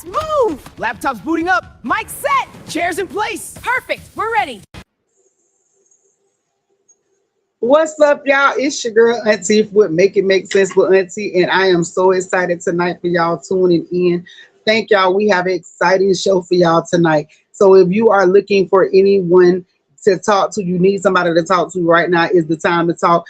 Let's move! Laptop's booting up. Mic's set. Chairs in place. Perfect. We're ready. What's up, y'all? It's your girl Auntie with Make It Make Sense with Auntie, and I am so excited tonight for y'all tuning in. Thank y'all. We have an exciting show for y'all tonight. So if you are looking for anyone to talk to, you need somebody to talk to right now, is the time to talk.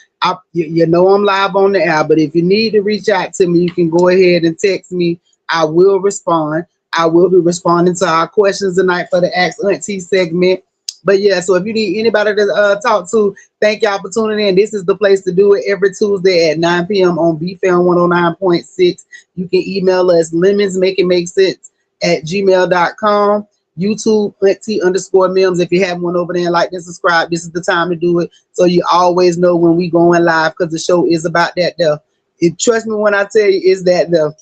You know I'm live on the air, but if you need to reach out to me, you can go ahead and text me. I will respond. I will be responding to our questions tonight for the Ask Auntie segment. But yeah, so if you need anybody to talk to, thank y'all for tuning in. This is the place to do it every Tuesday at 9 p.m. on BFAM 109.6. You can email us lemonsmakeitmakesense@gmail.com. YouTube Auntie_Mims. If you have one over there and like and subscribe, this is the time to do it. So you always know when we going live, because the show is about that though. Trust me when I tell you, it's that though.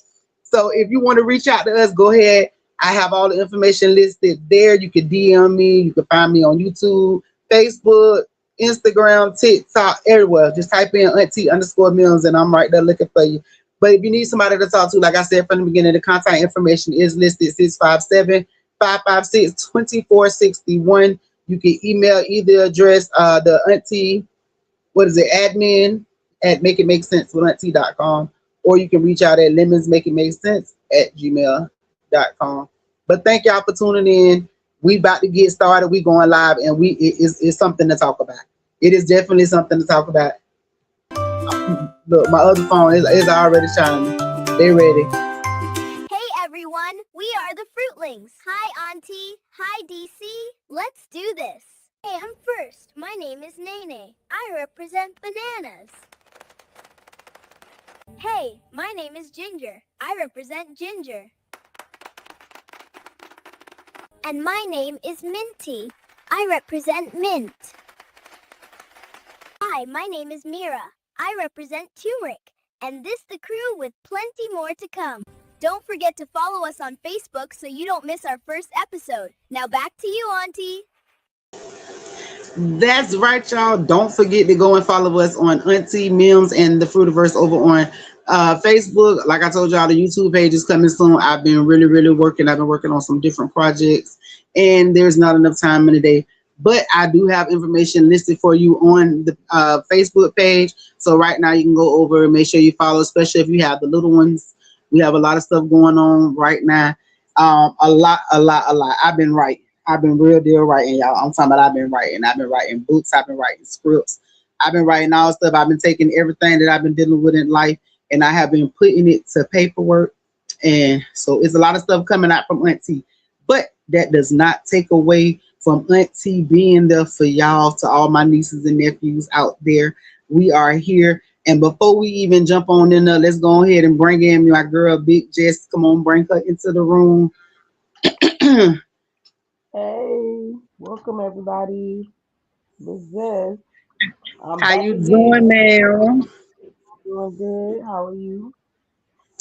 So if you want to reach out to us, go ahead. I have all the information listed there. You can DM me. You can find me on YouTube, Facebook, Instagram, TikTok, everywhere. Just type in Auntie_Mims and I'm right there looking for you. But if you need somebody to talk to, like I said from the beginning, the contact information is listed 657-556-2461. You can email either address, the Auntie, admin at makeitmakesense.com, or you can reach out at lemonsmakeitmakesense@gmail.com. But thank y'all for tuning in. We about to get started. We going live, and it's something to talk about. It is definitely something to talk about. Look, my other phone is already shining. They ready. Hey everyone, we are the Fruitlings. Hi Auntie. Hi DC. Let's do this. Hey, I'm first. My name is Nene. I represent bananas. Hey, my name is Ginger. I represent ginger. And my name is Minty. I represent mint. Hi, my name is Mira. I represent turmeric. And this the crew with plenty more to come. Don't forget to follow us on Facebook so you don't miss our first episode. Now back to you, Auntie. That's right, y'all. Don't forget to go and follow us on Auntie Mims and the Fruitiverse over on Facebook. Like I told y'all, the YouTube page is coming soon. I've been really working. I've been working on some different projects, and there's not enough time in the day. But I do have information listed for you on the Facebook page. So right now you can go over and make sure you follow, especially if you have the little ones. We have a lot of stuff going on right now. A lot. I've been writing. I've been real deal writing, y'all. I'm talking about I've been writing. I've been writing books. I've been writing scripts. I've been writing all stuff. I've been taking everything that I've been dealing with in life, and I have been putting it to paperwork. And so it's a lot of stuff coming out from Auntie. But that does not take away from Auntie being there for y'all, to all my nieces and nephews out there. We are here. And before we even jump on in there, let's go ahead and bring in my girl, Big Jess. Come on, bring her into the room. Hey, welcome everybody. This is Jess. How you doing now? Doing good. How are you?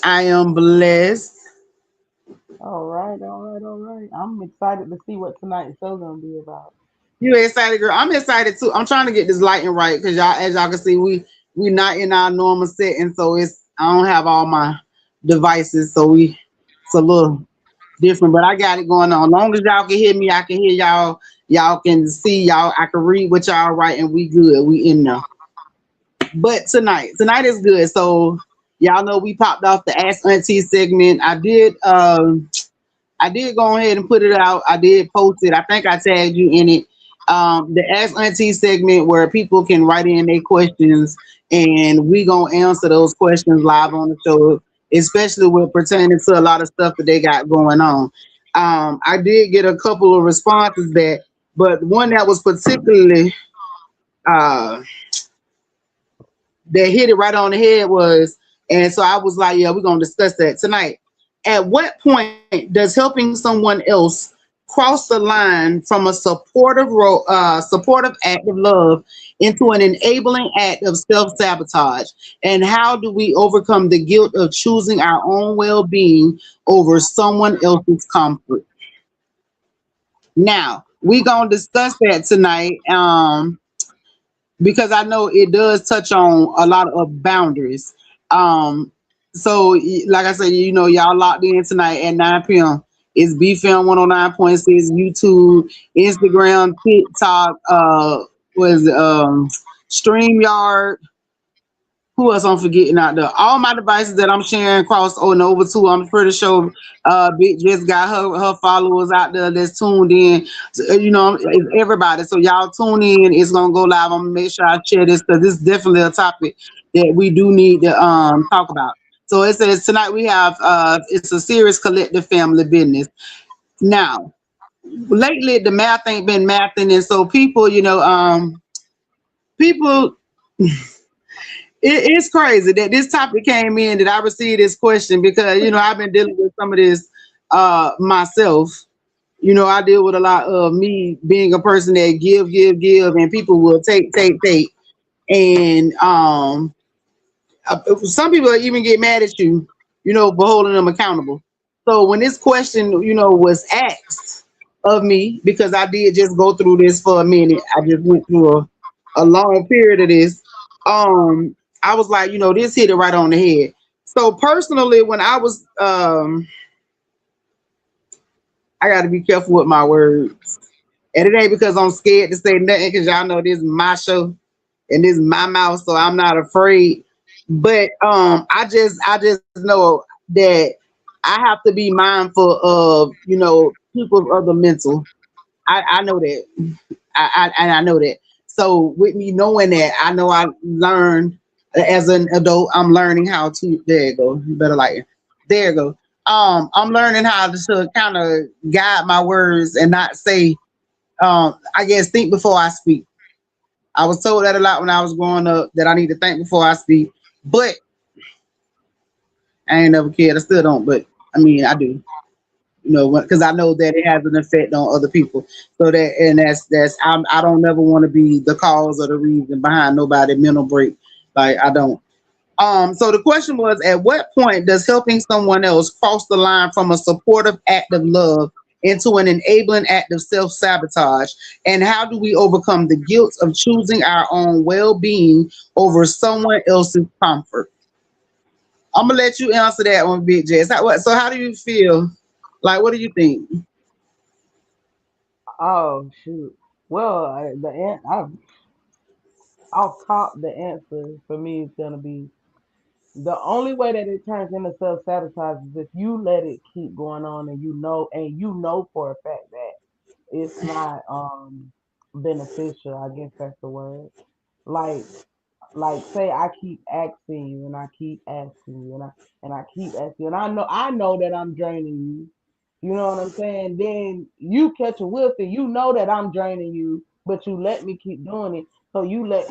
I am blessed. All right. I'm excited to see what tonight's show gonna be about. You excited, girl? I'm excited too. I'm trying to get this lighting right, because y'all, as y'all can see, we not in our normal setting, so I don't have all my devices, so it's a little different, but I got it going on. As long as y'all can hear me, I can hear y'all. Y'all can see y'all. I can read what y'all write, and we good. We in there. But tonight is good. So y'all know we popped off the Ask Auntie segment. I did go ahead and put it out. I did post it. I think I tagged you in it. The Ask Auntie segment, where people can write in their questions, and we gonna answer those questions live on the show, especially with pertaining to a lot of stuff that they got going on. I did get a couple of responses back, but one that was particularly that hit it right on the head was, and so I was like, yeah, we're gonna discuss that tonight. At what point does helping someone else cross the line from a supportive act of love into an enabling act of self-sabotage? And how do we overcome the guilt of choosing our own well-being over someone else's comfort? Now, we're going to discuss that tonight, because I know it does touch on a lot of boundaries. So, like I said, you know, y'all locked in tonight at 9 p.m. It's BFAM 109.6, YouTube, Instagram, TikTok, was StreamYard. Who else I'm forgetting out there? All my devices that I'm sharing crossed on over to. I'm pretty sure Big just got her followers out there that's tuned in. So, you know, it's everybody. So y'all tune in. It's gonna go live. I'm gonna make sure I share this because this is definitely a topic that we do need to talk about. So it says tonight we have it's a serious collective family business. Now, lately the math ain't been mathing, and so people, you know, people it's crazy that this topic came in that I received this question because you know I've been dealing with some of this myself. You know, I deal with a lot of me being a person that give, and people will take, and some people even get mad at you, you know, for holding them accountable. So when this question, you know, was asked of me, because I did just go through this for a minute, I just went through a long period of this. I was like, you know, this hit it right on the head. So personally, when I was, I got to be careful with my words, and it ain't because I'm scared to say nothing, because y'all know this is my show and this is my mouth, so I'm not afraid. But I just know that I have to be mindful of, you know, people's other mental. I know that. I know that. So with me knowing that, I know I learned as an adult. I'm learning how to. There you go. You better like it. There you go. I'm learning how to kind of guide my words and not say. I guess think before I speak. I was told that a lot when I was growing up, that I need to think before I speak. But I ain't never cared. I still don't. But I mean, I do. You know, because I know that it has an effect on other people. So that, and that's I don't never want to be the cause or the reason behind nobody mental break. Like I don't. So the question was, at what point does helping someone else cross the line from a supportive act of love into an enabling act of self-sabotage? And how do we overcome the guilt of choosing our own well-being over someone else's comfort? I'm gonna let you answer that one, Big Jess. So how do you feel? Like, what do you think? Oh shoot. Well, off top, the answer for me is gonna be the only way that it turns into self sabotage is if you let it keep going on, and you know for a fact that it's not beneficial. I guess that's the word. Like say I keep asking you and I keep asking you and I keep asking you, and I know that I'm draining you. You know what I'm saying? Then you catch a whiff and you know that I'm draining you, but you let me keep doing it. So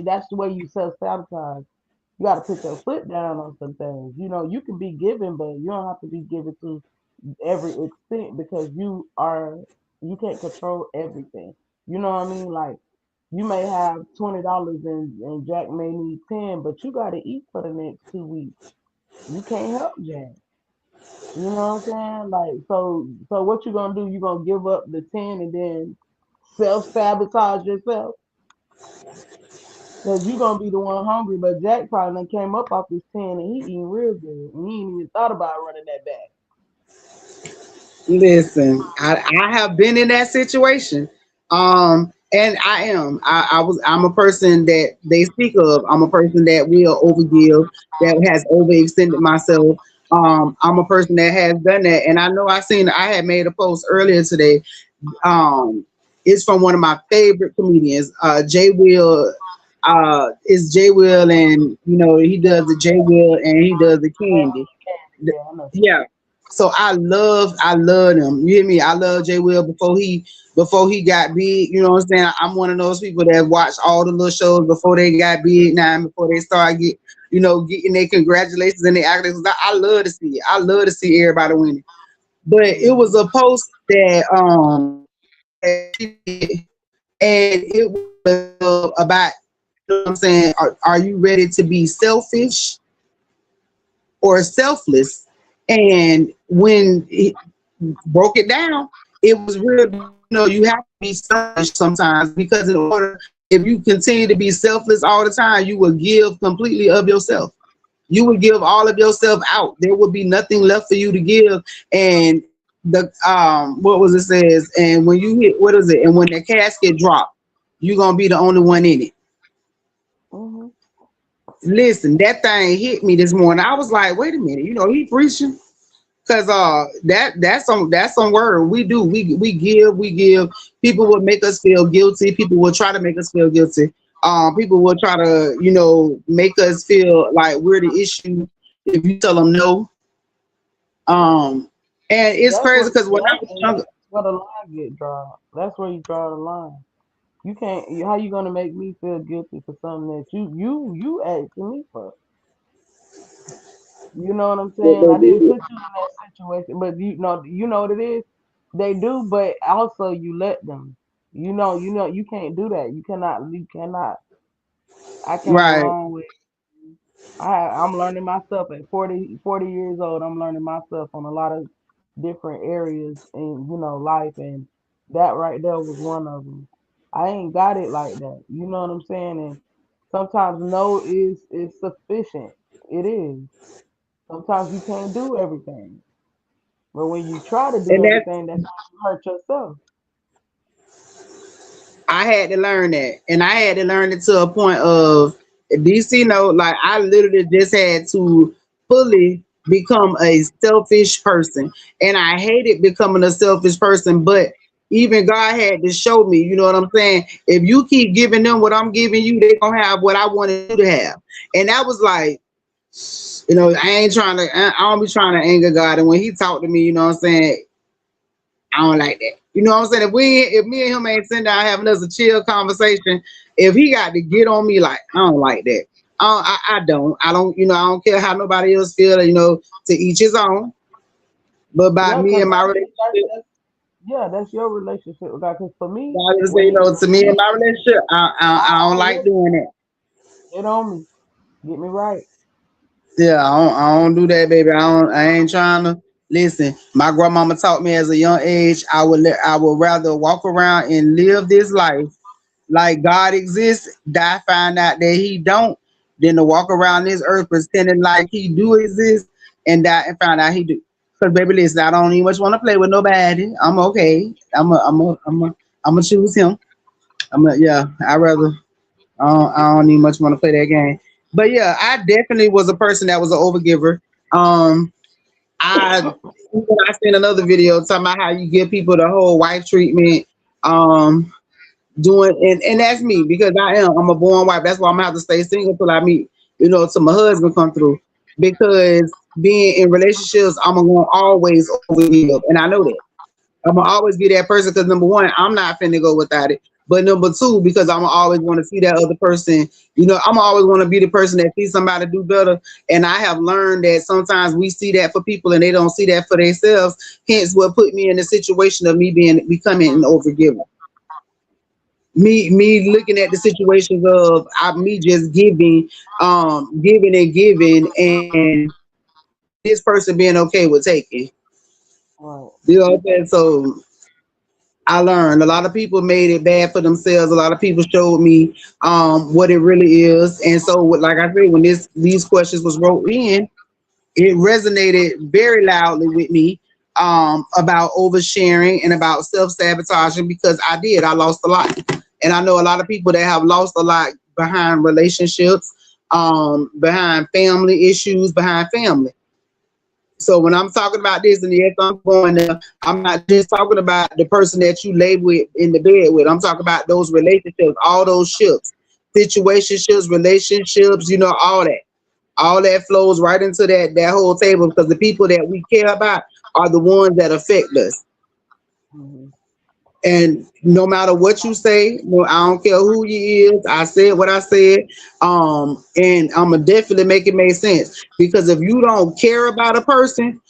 that's the way you self sabotage. You got to put your foot down on some things. You know, you can be giving, but you don't have to be giving to every extent, because you can't control everything. You know what I mean? Like, you may have $20 and Jack may need 10, but you got to eat for the next 2 weeks. You can't help Jack. You know what I'm saying? Like, so what you gonna do? You gonna give up the 10 and then self sabotage yourself? Cause you gonna be the one hungry, but Jack probably done came up off his 10 and he eating real good, and he ain't even thought about running that back. Listen, I have been in that situation. And I'm a person that they speak of. I'm a person that will overgive, that has overextended myself. I'm a person that has done that. And I know I had made a post earlier today. It's from one of my favorite comedians, Jay Will. It's Jay Will, and you know, he does the Jay Will and he does the Candy. Yeah, I know. Yeah. So I love him. You hear me? I love Jay Will before he got big. You know what I'm saying? I'm one of those people that watch all the little shows before they got big now, and before they start getting their congratulations and their accolades. I love to see it. I love to see everybody winning. But it was a post that she did, and it was about, you know what I'm saying, are you ready to be selfish or selfless? And when he broke it down, it was real. You know, you have to be selfish sometimes, because in order, if you continue to be selfless all the time, you will give completely of yourself. you would give all of yourself out. There would be nothing left for you to give. And the what was it says? And when you hit, what is it? And when the casket drop, you're gonna be the only one in it. Mm-hmm. Listen, that thing hit me this morning. I was like, wait a minute, he preaching. Cause that's some word we do. We give. People will make us feel guilty. People will try to make us feel guilty. People will try to make us feel like we're the issue if you tell them no. And it's That's crazy what because when I was that's younger, where the line get drawn. That's where you draw the line. You can't. How you gonna make me feel guilty for something that you asking me for? You know what I'm saying? I didn't put you in that situation, but you know what it is. They do, but also you let them. You can't do that. You cannot. You cannot. I came a right? long way. I'm learning myself at 40 years old. I'm learning myself on a lot of different areas in life, and that right there was one of them. I ain't got it like that. You know what I'm saying? And sometimes no is sufficient. It is. Sometimes you can't do everything, but when you try to do And that's everything, that's when you hurt yourself. I had to learn that, and I had to learn it to a point of DC. Like I literally just had to fully become a selfish person, and I hated becoming a selfish person. But even God had to show me, you know what I'm saying? If you keep giving them what I'm giving you, they gonna have what I wanted you to have, and that was like, I ain't trying to. I don't be trying to anger God, and when He talked to me, you know what I'm saying? I don't like that. You know what I'm saying? If me and him ain't sitting down having us a chill conversation, if he got to get on me, like I don't like that. I don't. I don't. I don't care how nobody else feel. To each his own. But by Yeah, me cause and my relationship, that's your relationship with God. Cause for me, God is say, when he to me and my relationship, I don't I like doing that. get on me, get me right. Yeah, I don't do that, baby. I ain't trying to listen. My grandmama taught me as a young age. I would rather walk around and live this life like God exists, die find out that he don't, than to walk around this earth pretending like he do exist and die and find out he do. Cause baby, listen, I don't even much want to play with nobody. I'm okay. I'm a choose him. Yeah. I rather. I don't even much want to play that game. But yeah, I definitely was a person that was an overgiver. Um, I seen another video talking about how you give people the whole wife treatment. Um, doing and that's me because I'm a born wife. That's why I'm gonna have to stay single till I meet, till my husband come through. Because being in relationships, I'm gonna always overgive, and I know that. I'm gonna always be that person because number one, I'm not finna go without it. But number two, because I'm always want to see that other person, I'm always want to be the person that sees somebody do better. And I have learned that sometimes we see that for people and they don't see that for themselves. Hence, what put me in the situation of me becoming an overgiver. Me looking at the situations of me just giving and giving, and this person being okay with taking. Right. You know what I'm saying? So I learned a lot of people made it bad for themselves. A lot of people showed me what it really is. And so like I said, when these questions was wrote in, it resonated very loudly with me about oversharing and about self-sabotaging because I lost a lot. And I know a lot of people that have lost a lot behind relationships, behind family issues, behind family. So when I'm talking about this, and yes, I'm going there, I'm not just talking about the person that you lay with in the bed with. I'm talking about those relationships, all those ships, situationships, relationships, all that. All that flows right into that whole table because the people that we care about are the ones that affect us. Mm-hmm. And no matter what you say, I don't care who you is. I said what I said. And I'm gonna definitely make it make sense because if you don't care about a person,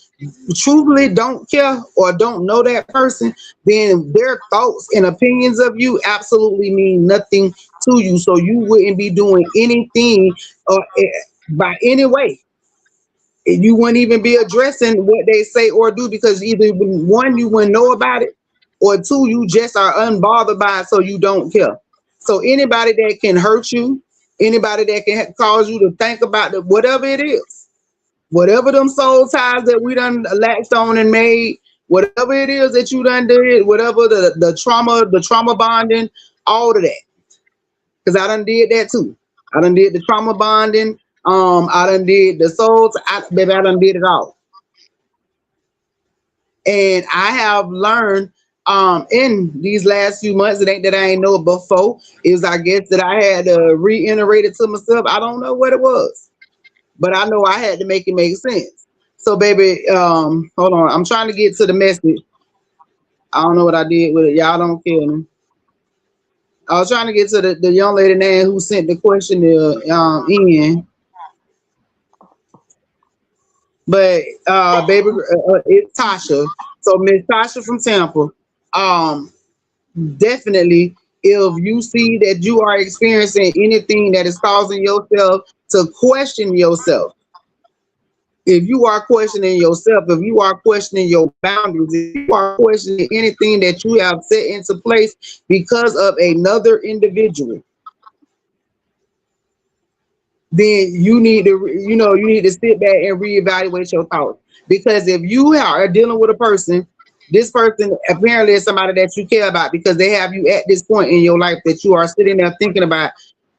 truthfully don't care or don't know that person, then their thoughts and opinions of you absolutely mean nothing to you. So you wouldn't be doing anything by any way. You wouldn't even be addressing what they say or do because either one, you wouldn't know about it, or two, you just are unbothered by it, so you don't care. So anybody that can hurt you, Anybody that can cause you to think about whatever it is, whatever them soul ties that we done latched on and made, whatever it is that you done did, whatever the trauma bonding, all of that. Because I done did that too. I done did the trauma bonding. I done did the souls. Baby, I done did it all. And I have learned in these last few months, it ain't that I ain't know it before, is I guess that I had to reiterate it to myself. I don't know what it was, but I know I had to make it make sense. So baby, hold on. I'm trying to get to the message. I don't know what I did with it. Y'all don't kill me. I was trying to get to the young lady name who sent the questionnaire in. But baby, it's Tasha. So Miss Tasha from Tampa. Um, Definitely, if you see that you are experiencing anything that is causing yourself to question yourself, if you are questioning yourself, if you are questioning your boundaries, if you are questioning anything that you have set into place because of another individual, then you need to, you need to sit back and reevaluate your thoughts. Because if you are dealing with a person, this person apparently is somebody that you care about because they have you at this point in your life that you are sitting there thinking about,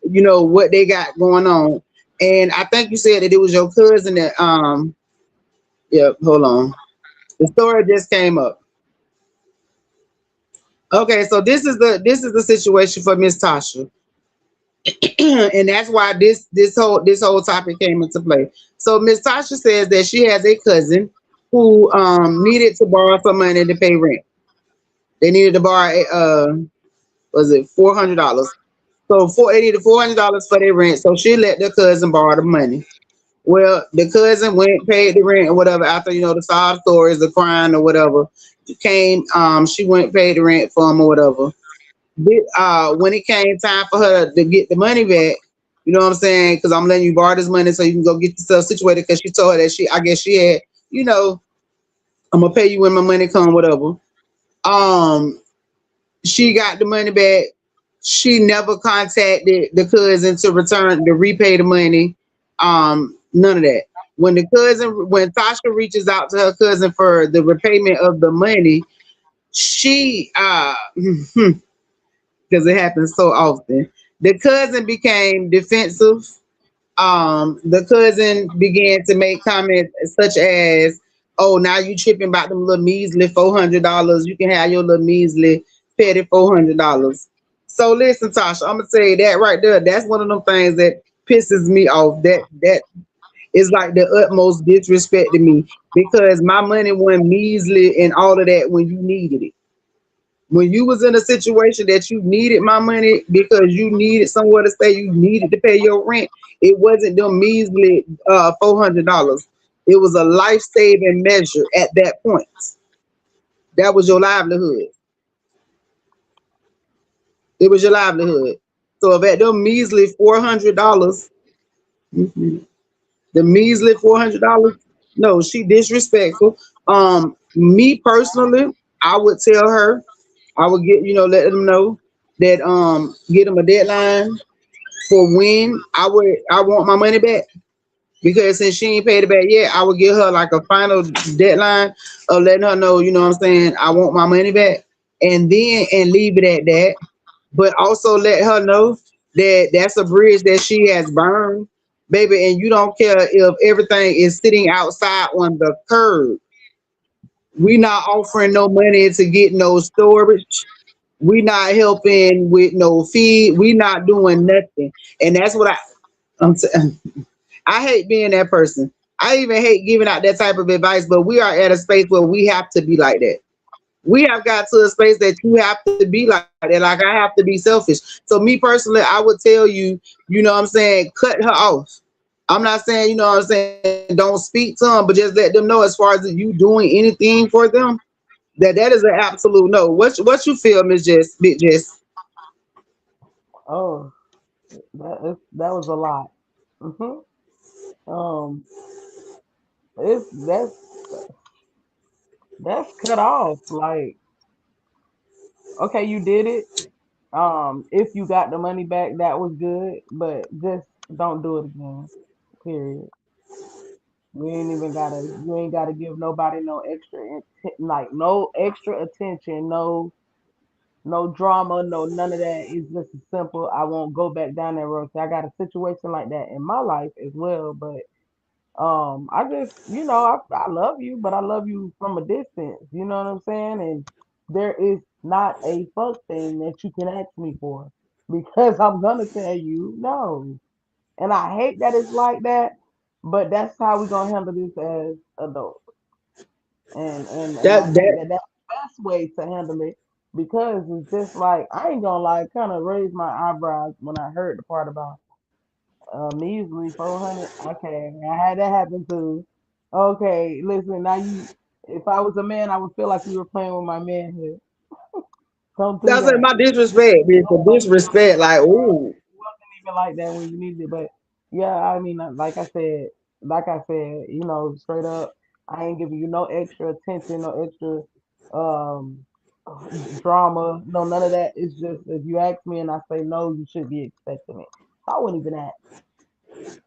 what they got going on. And I think you said that it was your cousin that, yeah, hold on. The story just came up. Okay, so this is the situation for Miss Tasha. And that's why this whole topic came into play. So Miss Tasha says that she has a cousin who needed to borrow some money to pay rent. They needed to borrow was it $400? So they needed $400 for their rent. So she let the cousin borrow the money. Well, the cousin went paid the rent or whatever after the sob stories, the crying or whatever. She went paid the rent for him or whatever. When it came time for her to get the money back, you know what I'm saying? Because I'm letting you borrow this money so you can go get yourself situated. Because she told her that I guess she had, I'm gonna pay you when my money come, whatever. Um, she got the money back. She never contacted the cousin to repay the money. None of that. When Tasha reaches out to her cousin for the repayment of the money, she because it happens so often. The cousin became defensive. The cousin began to make comments such as, "Oh, now you tripping about them little measly $400. You can have your little measly petty $400." So listen, Tasha, I'm gonna tell you that right there. That's one of them things that pisses me off. That is like the utmost disrespect to me because my money went measly and all of that when you needed it. When you was in a situation that you needed my money because you needed somewhere to stay, you needed to pay your rent. It wasn't them measly $400. It was a life saving measure at that point. That was your livelihood. It was your livelihood. So if at them measly $400, the measly $400, no, she disrespectful. Me personally, I would tell her, I would let them know that get them a deadline for when I want my money back. Because since she ain't paid it back yet, I would give her like a final deadline of letting her know, you know what I'm saying, I want my money back. And leave it at that. But also let her know that that's a bridge that she has burned, baby, and you don't care if everything is sitting outside on the curb. We not offering no money to get no storage. We not helping with no feed. We not doing nothing. And that's what I'm saying. I hate being that person. I even hate giving out that type of advice, but we are at a space where we have to be like that. We have got to a space that you have to be like that. Like I have to be selfish. So me personally, I would tell you, you know what I'm saying, cut her off. I'm not saying, you know what I'm saying, don't speak to them, but just let them know as far as you doing anything for them, that is an absolute no. What you feel, Miss Jess, Big Jess? Oh, that was a lot. Um, it's that's cut off. Like, okay, you did it. If you got the money back, that was good, but just don't do it again. Period. You ain't gotta give nobody no like no extra attention, no drama, no none of that. It's just a simple. I won't go back down that road. So I got a situation like that in my life as well, but I just, I love you, but I love you from a distance. You know what I'm saying? And there is not a fuck thing that you can ask me for because I'm gonna tell you no. And I hate that it's like that, but that's how we gonna handle this as adults. And I That think that that that's the best way to handle it because it's just like I ain't gonna lie, kind of raise my eyebrows when I heard the part about measly 400. Okay, I had that happen too. Okay, listen, now if I was a man, I would feel like you were playing with my manhood. Don't do that's like that. my disrespect, bitch. The disrespect, like, ooh. It wasn't even like that when you needed it. But yeah, I mean, like I said, straight up, I ain't giving you no extra attention, no extra um drama, no none of that. It's just if you ask me and I say no, you should be expecting it. So I wouldn't even ask.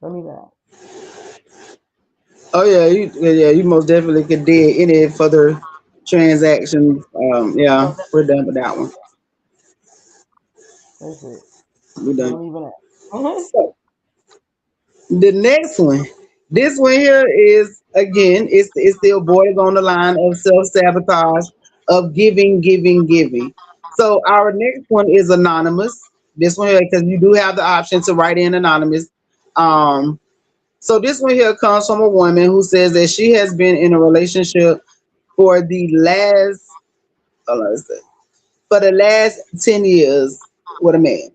Don't even ask. Oh yeah, you most definitely could do any further transactions. Yeah, So we're done with that one. that's it. We're done. Don't even ask. Mhm. So the next one, this one here is again, it's still borders on the line of self sabotage, of giving, giving, giving. So our next one is anonymous. This one here, because you do have the option to write in anonymous. Um, so this one here comes from a woman who says that she has been in a relationship for the last, hold on a second, for the last 10 years with a man.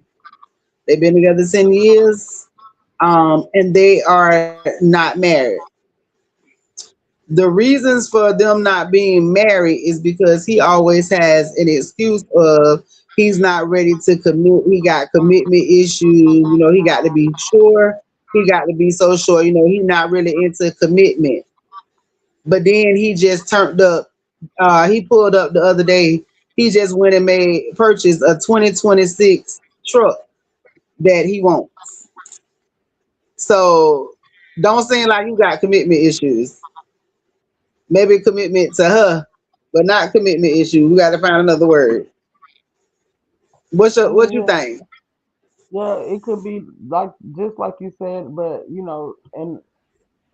They've been together 10 years, and they are not married. The reasons for them not being married is because he always has an excuse of he's not ready to commit. He got commitment issues. He got to be sure. He got to be so sure. He's not really into commitment. But then he just turned up. He pulled up the other day. He just went and purchased a 2026 truck that he wants. So don't seem like you got commitment issues. Maybe commitment to her, but not commitment issues. We got to find another word. I What mean, you yeah, think? yeah, it could be like just like you said, but and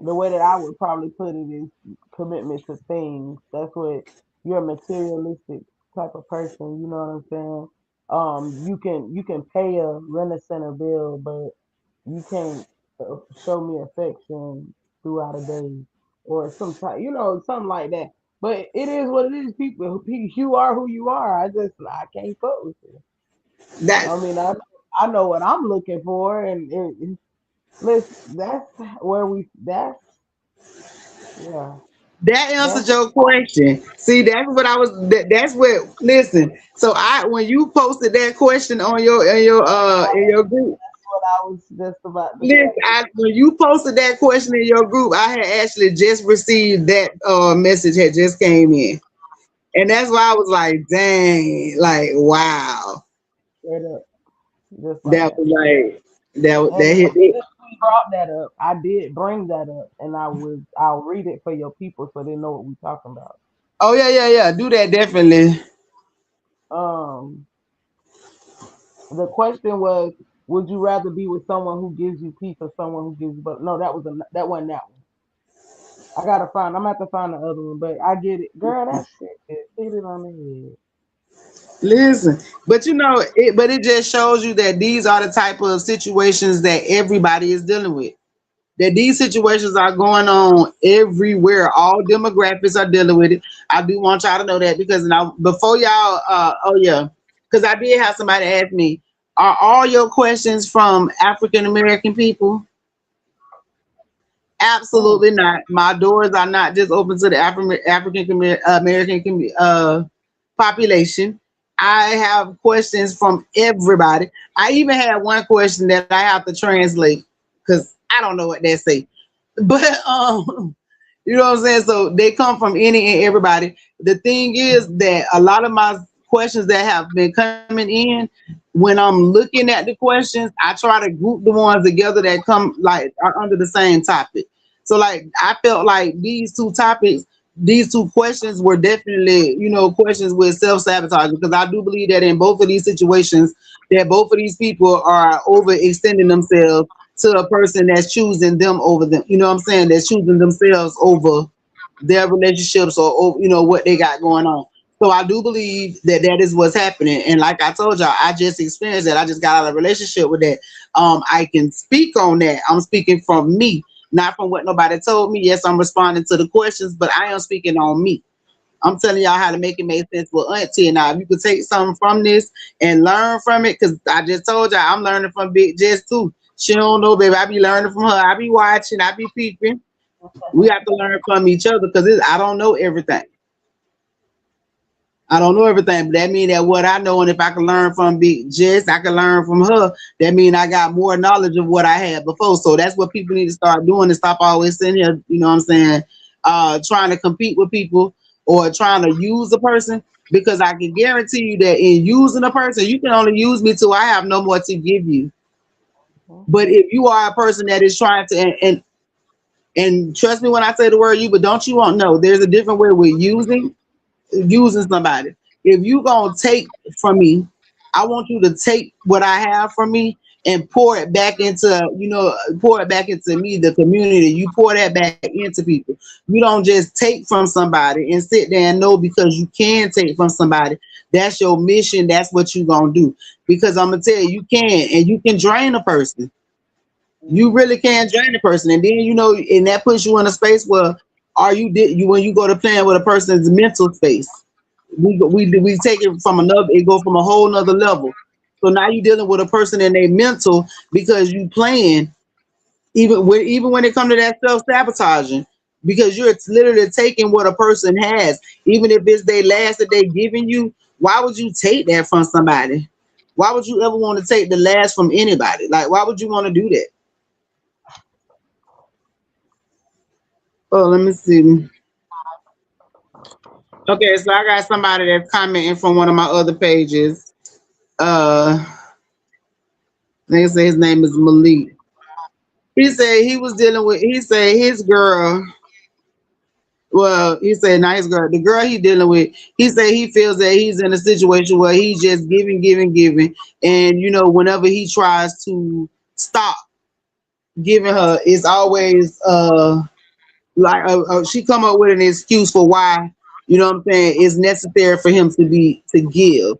the way that I would probably put it is commitment to things. That's what you're a materialistic type of person. You know what I'm saying? You can pay a rent a center bill, but you can't show me affection throughout a day or something like that. But it is what it is. People, you are who you are. I can't fuck with you. That I mean, I know what I'm looking for, and listen, that's where we. That's yeah. that answered That's your question. See, that's what I was. That's what. Listen. So when you posted that question on in your group. what I was just about to Listen, say. when you posted that question in your group, I had actually just received that message had just came in, and that's why I was like, "Dang!" Like, wow, Straight up, just like that that. was like that And hit it. since we brought that up, I did bring that up, and I'll read it for your people so they know what we're talking about. Oh yeah. Do that definitely. Um, the question was, would you rather be with someone who gives you peace or someone who gives you? But no, that wasn't that one. I'm gonna have to find the other one, but I get it, girl. That shit is hit it on the head. Listen, but it just shows you that these are the type of situations that everybody is dealing with. That these situations are going on everywhere. All demographics are dealing with it. I do want y'all to know that because now before y'all, oh yeah, because I did have somebody ask me, are all your questions from African American people? Mm, Absolutely not. My doors are not just open to the African American population. I have questions from everybody. I even had one question that I have to translate because I don't know what they say. But you know what I'm saying? So they come from any and everybody. The thing is that a lot of my questions that have been coming in, when I'm looking at the questions, I try to group the ones together that come like are under the same topic. So like I felt like these two topics, these two questions were definitely, questions with self-sabotage because I do believe that in both of these situations that both of these people are overextending themselves to a person that's choosing them over them. You know what I'm saying? That's choosing themselves over their relationships or what they got going on. So I do believe that that is what's happening. And like I told y'all, I just experienced that. I just got out of a relationship with that. I can speak on that. I'm speaking from me, not from what nobody told me. Yes, I'm responding to the questions, but I am speaking on me. I'm telling y'all how to make it make sense with Auntie. Now, if you could take something from this and learn from it, because I just told y'all I'm learning from Big Jess too. She don't know, baby. I be learning from her. I be watching. I be peeping. We have to learn from each other because I don't know everything. I don't know everything, but that means that what I know, and if I can learn from Big Jess, I can learn from her. That means I got more knowledge of what I had before. So that's what people need to start doing and stop always sitting here, you know what I'm saying, trying to compete with people or trying to use a person. Because I can guarantee you that in using a person, you can only use me till I have no more to give you. But if you are a person that is trying to, and trust me when I say the word you, but don't you want no, there's a different way with using somebody. If you gonna take from me, I want you to take what I have from me and pour it back into, pour it back into me, the community. You pour that back into people. You don't just take from somebody and sit there and know because you can take from somebody. That's your mission. That's what you gonna do. Because I'm gonna tell you, you can, and you can drain a person. You really can drain a person, and then and that puts you in a space where you when you go to playing with a person's mental space. We take it from another. It go from a whole nother level. So now you're dealing with a person in their mental because you playing even when it comes to that self sabotaging because you're literally taking what a person has, even if it's their last that they giving you. Why would you take that from somebody? Why would you ever want to take the last from anybody? Like, why would you want to do that? Oh, let me see. Okay, so I got somebody that's commenting from one of my other pages. They say his name is Malik. He said he was dealing with. He said his girl. Well, he said not his girl. The girl he dealing with. He said he feels that he's in a situation where he's just giving, giving, giving, and whenever he tries to stop giving her, it's always like she come up with an excuse for why. You know what I'm saying? It's necessary for him to give.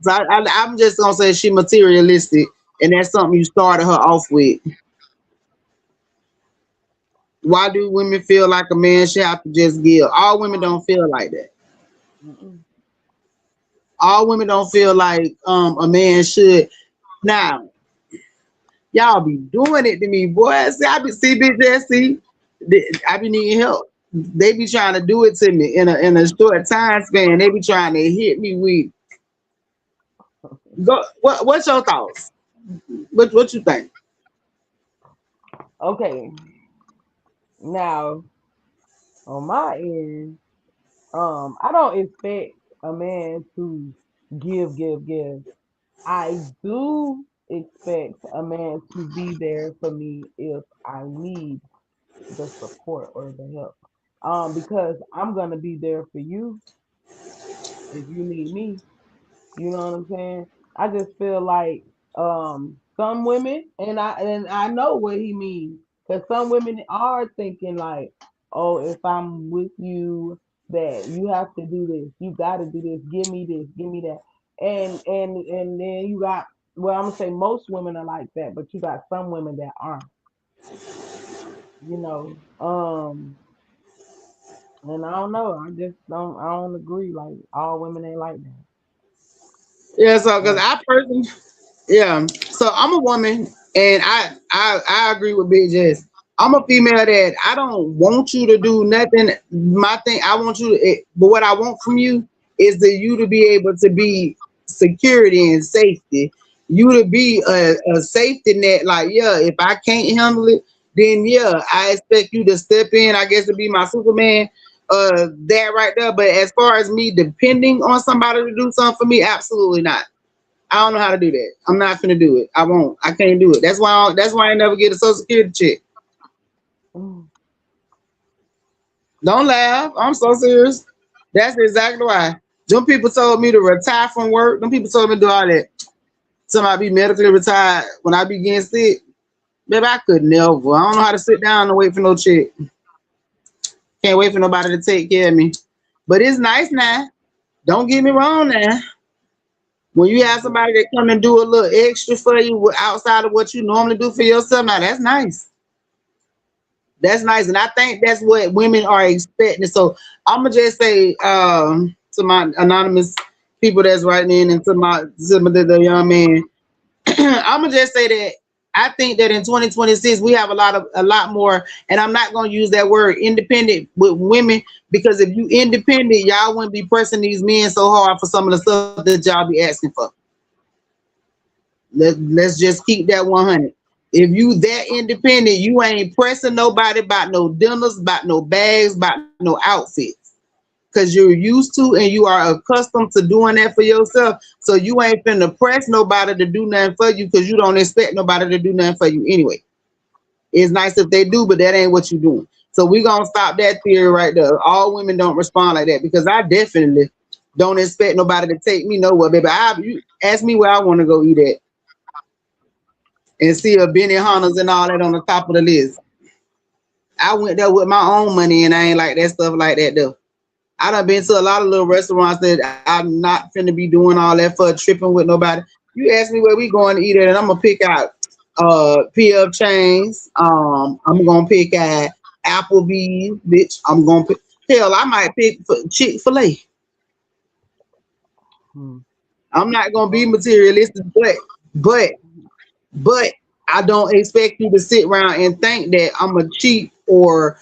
So I'm just gonna say she materialistic, and that's something you started her off with. Why do women feel like a man should have to just give? All women don't feel like that. All women don't feel like a man should. Now, y'all be doing it to me, boy. See, I be see Big Jesse. I be needing help. They be trying to do it to me in a short time span. They be trying to hit me with. Go. What's your thoughts? What you think? Okay, now on my end, I don't expect a man to give. I do expect a man to be there for me if I need the support or the help. Because I'm gonna be there for you if you need me. You know what I'm saying? I just feel like some women, and I know what he means, because some women are thinking like, oh, if I'm with you, that you have to do this, you got to do this, give me that, and then you got, well, I'm gonna say most women are like that, but you got some women that aren't, you know, and I don't know, I don't agree, like all women ain't like that. Yeah, so because Uh, I personally, yeah. So I'm a woman, and I agree with Big Jess. I'm a female that I don't want you to do nothing. My thing, I want you to, but what I want from you is that you to be able to be security and safety. You to be a safety net. Like, yeah, if I can't handle it, then yeah, I expect you to step in. I guess to be my Superman. That right there. But as far as me depending on somebody to do something for me, absolutely not. I don't know how to do that. I'm not finna do it. I won't. I can't do it. That's why. That's why I never get a Social Security check. Mm. Don't laugh. I'm so serious. That's exactly why. Them people told me to retire from work. Them people told me to do all that. Somebody be medically retired when I be getting sick. Baby, I could never. I don't know how to sit down and wait for no check. Can't wait for nobody to take care of me. But it's nice now. Don't get me wrong now. When you have somebody that come and do a little extra for you outside of what you normally do for yourself, now that's nice. That's nice. And I think that's what women are expecting. So I'm gonna just say to my anonymous people that's writing in and to the young man, I'm gonna just say that I think that in 2026 we have a lot more, and I'm not gonna use that word independent with women, because if you independent, y'all wouldn't be pressing these men so hard for some of the stuff that y'all be asking for. Let's just keep that 100. If you that independent, you ain't pressing nobody about no dinners, about no bags, about no outfits. Because you're used to and you are accustomed to doing that for yourself. So you ain't finna press nobody to do nothing for you because you don't expect nobody to do nothing for you anyway. It's nice if they do, but that ain't what you're doing. So we gonna stop that theory right there. All women don't respond like that, because I definitely don't expect nobody to take me nowhere, baby. You ask me where I want to go eat at and see a Benny Hunters and all that on the top of the list. I went there with my own money and I ain't like that stuff like that though. I done been to a lot of little restaurants that I'm not finna be doing all that for tripping with nobody. You ask me where we going to eat at, and I'm gonna pick out PF Chains. I'm gonna pick out Applebee's, bitch. I'm gonna pick, hell, I might pick Chick-fil-A. Mm. I'm not gonna be materialistic, but but I don't expect you to sit around and think that I'm a cheap or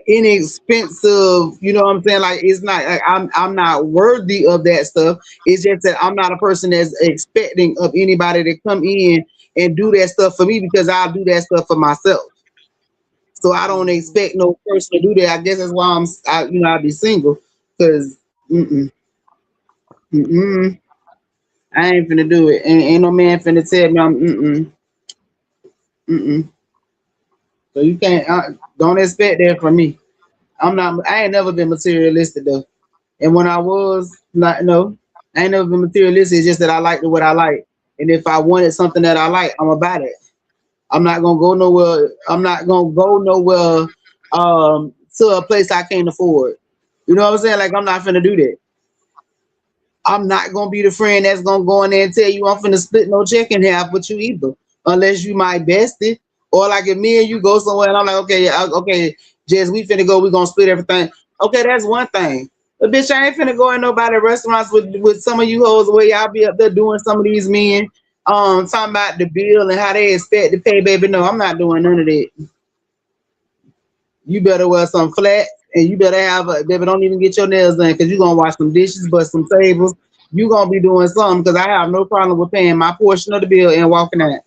inexpensive, you know what I'm saying? Like, it's not like I'm not worthy of that stuff. It's just that I'm not a person that's expecting of anybody to come in and do that stuff for me, because I'll do that stuff for myself. So I don't expect no person to do that. I guess that's why I'll be single, because mm-mm, mm-mm, I ain't finna do it. Ain't no man finna tell me I'm mm-mm. So you can't don't expect that from me. I ain't never been materialistic though. And when I was not, no, I ain't never been materialistic. It's just that I like what I like. And if I wanted something that I like, I'm about it. I'm not gonna go nowhere. I'm not gonna go nowhere to a place I can't afford. You know what I'm saying? Like, I'm not finna do that. I'm not gonna be the friend that's gonna go in there and tell you I'm finna split no check in half with you either, unless you my bestie. Or like if me and you go somewhere and I'm like, okay, okay, Jess, we finna go, we gonna split everything. Okay, that's one thing. But bitch, I ain't finna go in nobody restaurants with some of you hoes where y'all be up there doing some of these men talking about the bill and how they expect to pay, baby. No, I'm not doing none of that. You better wear some flat, and you better have baby, don't even get your nails done, because you're gonna wash some dishes, but some tables. You gonna be doing something, because I have no problem with paying my portion of the bill and walking out.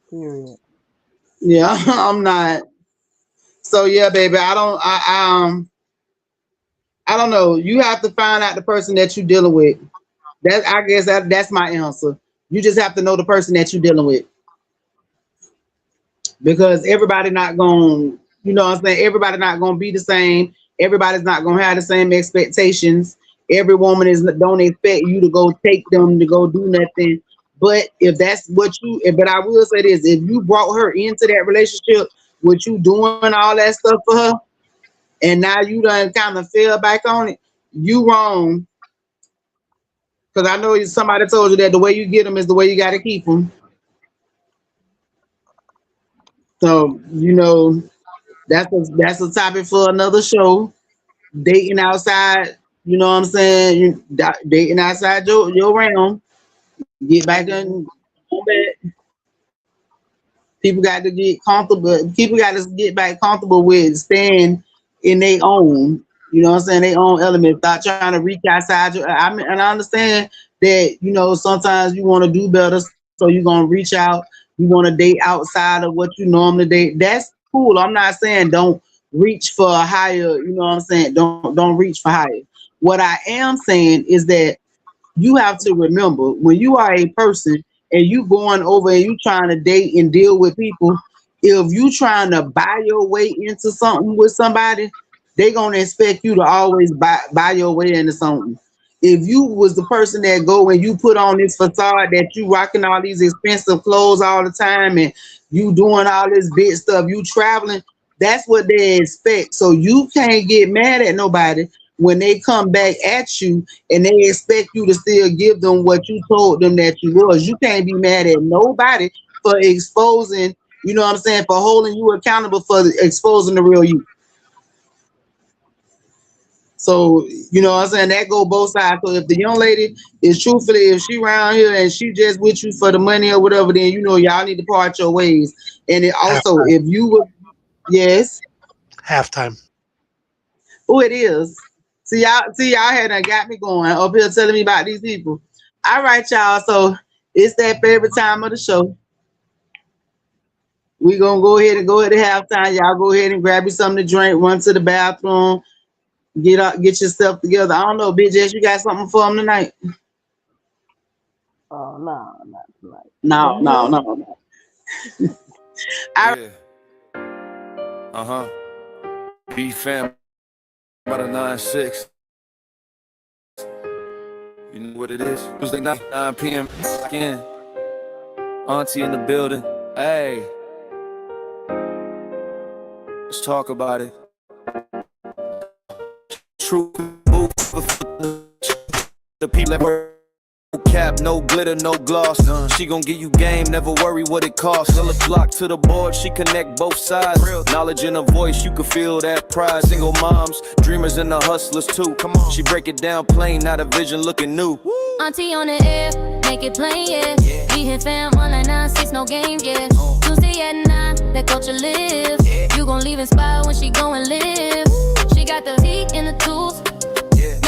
Period. Yeah, I'm not. So yeah, baby, I don't know. You have to find out the person that you're dealing with. I guess that's my answer. You just have to know the person that you're dealing with, because everybody not going, you know what I'm saying? Everybody not going to be the same. Everybody's not going to have the same expectations. Every woman don't expect you to go take them to go do nothing. But if that's what but I will say this, if you brought her into that relationship with you doing all that stuff for her, and now you done kind of fell back on it, you wrong. Because I know somebody told you that the way you get them is the way you got to keep them. So, that's a topic for another show. Dating outside, you know what I'm saying? Dating outside your realm. Get back in. People got to get comfortable. People got to get back comfortable with staying in their own. You know what I'm saying? Their own element. Stop trying to reach outside and I understand that, sometimes you want to do better, so you're gonna reach out. You want to date outside of what you normally date. That's cool. I'm not saying don't reach for a higher. You know what I'm saying? Don't reach for higher. What I am saying is that you have to remember when you are a person and you going over and you trying to date and deal with people, if you trying to buy your way into something with somebody, they gonna expect you to always buy your way into something. If you was the person that go and you put on this facade that you rocking all these expensive clothes all the time and you doing all this big stuff, you traveling, that's what they expect. So you can't get mad at nobody when they come back at you and they expect you to still give them what you told them that you was. You can't be mad at nobody for exposing, you know what I'm saying, for holding you accountable for exposing the real you. So, you know what I'm saying? That go both sides. So if the young lady is truthfully, if she around here and she just with you for the money or whatever, then you know y'all need to part your ways. And it also, Halftime. if you would, yes, Halftime. who it is. See y'all had done got me going up here telling me about these people. All right, y'all. So it's that favorite time of the show. We gonna go ahead and go ahead to halftime. Y'all go ahead and grab you something to drink, run to the bathroom, get up, get yourself together. I don't know, Big Jess, you got something for them tonight? Oh no, not tonight. No, But no, yeah, no, no. I Yeah. Uh-huh. BFAM about a 9-6. You know what it is? Tuesday night, 9 p.m. Again. Auntie in the building. Hey, let's talk about it. True move. The people that work. No cap, no glitter, no gloss. She gon' give you game, never worry what it costs. Tell her block to the board, she connect both sides. Knowledge in her voice, you can feel that pride. Single moms, dreamers and the hustlers too. Come on, she break it down plain, not a vision looking new. Auntie on the air, make it plain, yeah. We hit fam on like 9-6, no game, yeah. Tuesday at 9, that culture live. You gon' leave inspired when she go and live. She got the heat and the tools,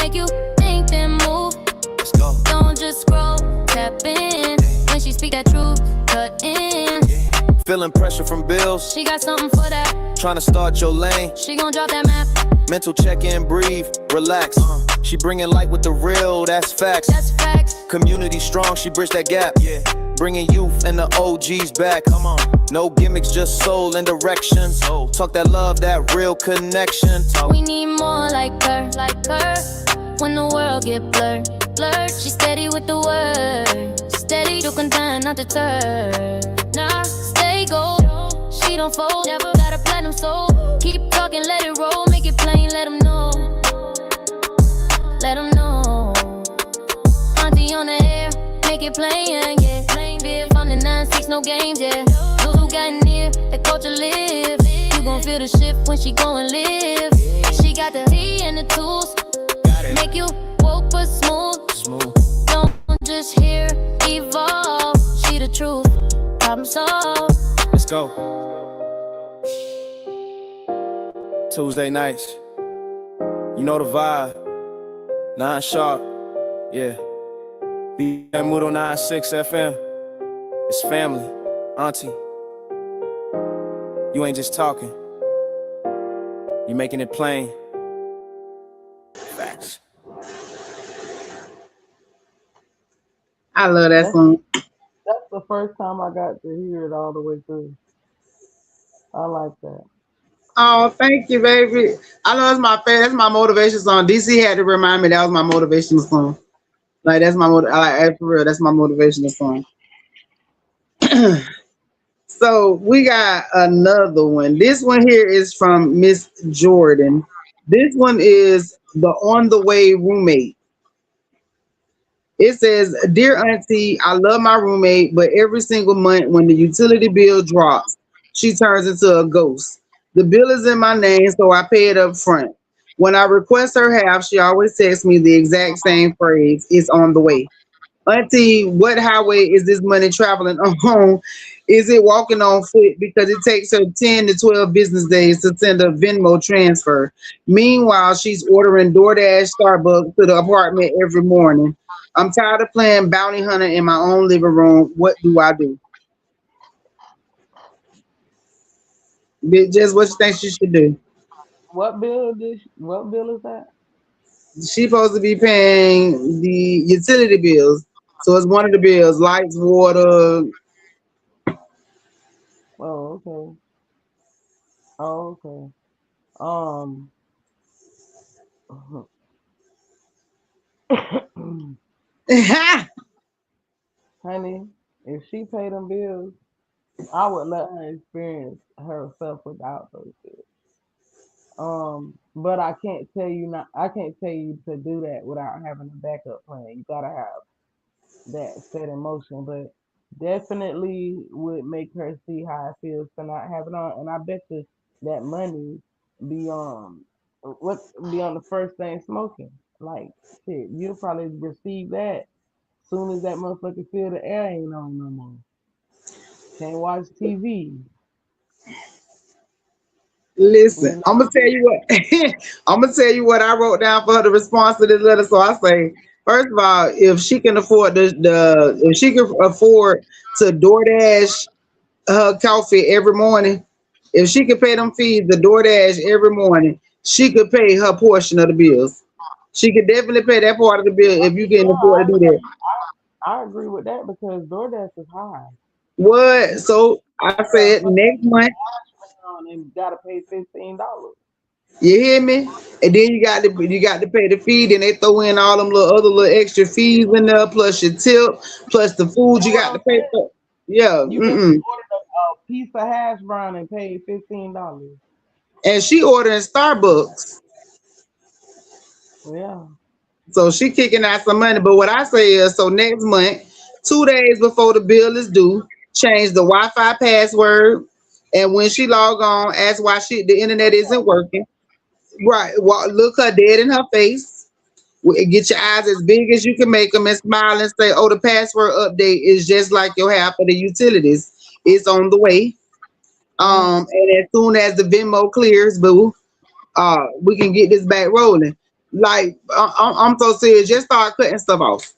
make you think then move. Don't just scroll, tap in. When she speak that truth, cut in. Feeling pressure from bills, She got something for that. tryna start your lane. She gon' drop that map, Mental check in, breathe, relax. She bringing light with the real, that's facts. that's facts. Community strong, she bridge that gap. Bringing youth and the OGs back. Come on, no gimmicks, just soul and direction. Talk that love, that real connection. We need more like her, like her. When the world get blurred, blurred. She steady with the word, steady to contend, not deter. Nah, stay gold. She don't fold, never got a platinum soul. Keep talking, let it roll, make it plain, let them know. Let them know. Auntie on the air, make it plain, yeah. Plain beer from the 9-6, no games, yeah. Those who got near, that culture live. You gon' feel the shift when she go and live. She got the heat and the tools, make you woke but smooth. Don't just hear, evolve. She the truth, problem solved. Let's go. Tuesday nights, you know the vibe. 9 sharp, yeah. BFAM Mood on 9-6 FM. It's family, Auntie. You ain't just talking, you making it plain. Facts. I love that song. that's the first time I got to hear it all the way through. I like that. Oh, thank you, baby. I know it's my favorite. That's my motivation song. DC had to remind me that was my motivational song. Like that's my I like for real. That's my motivational song. So we got another one. This one here is from Miss Jordan. This one is the On the Way roommate. It says, "Dear Auntie, I love my roommate, but every single month when the utility bill drops, she turns into a ghost. The bill is in my name, so I pay it up front. When I request her half, she always texts me the exact same phrase, it's on the way. Auntie, what highway is this money traveling on? Is it walking on foot? Because it takes her 10 to 12 business days to send a Venmo transfer. Meanwhile, she's ordering DoorDash Starbucks to the apartment every morning. I'm tired of playing bounty hunter in my own living room. What do I do?" Just what you think she should do? What bill is that? She supposed to be paying the utility bills. So it's one of the bills, lights, water. Oh, okay. Oh, okay. Um, honey, if she paid them bills, I would let her experience herself without those bills. But I can't tell you to do that without having a backup plan. You gotta have that set in motion, but definitely would make her see how it feels to not have it on. And I bet you that money be what be on the first thing smoking. Like shit, you'll probably receive that soon as that motherfucker feel the air ain't on no more. Can't watch TV. Listen, You I'm know, gonna tell you what. I'm gonna tell you what I wrote down for her the response to this letter. So I say, first of all, if she can afford the if she can afford to DoorDash her coffee every morning, if she could pay them fees, the DoorDash every morning, she could pay her portion of the bills. She could definitely pay that part of the bill if you can afford to do that. I agree with that because DoorDash is high. What? So I Yeah, said next month. and gotta pay $15. You hear me? And then you got to pay the fee. Then they throw in all them little other little extra fees in there, plus your tip, plus the food That's you what got I'm to pay saying. for. Yeah, You just mm-mm. ordered a piece of hash brown and paid $15. And she ordering Starbucks, Yeah. so she kicking out some money. But what I say is, so next month, 2 days before the bill is due, change the Wi-Fi password. And when she log on, ask why the internet isn't working. Right, look her dead in her face. Get your eyes as big as you can make them and smile and say, "Oh, the password update is just like your half of the utilities. It's on the way." Mm, And as soon as the Venmo clears, boo, we can get this back rolling. Like I'm so serious. Just start cutting stuff off.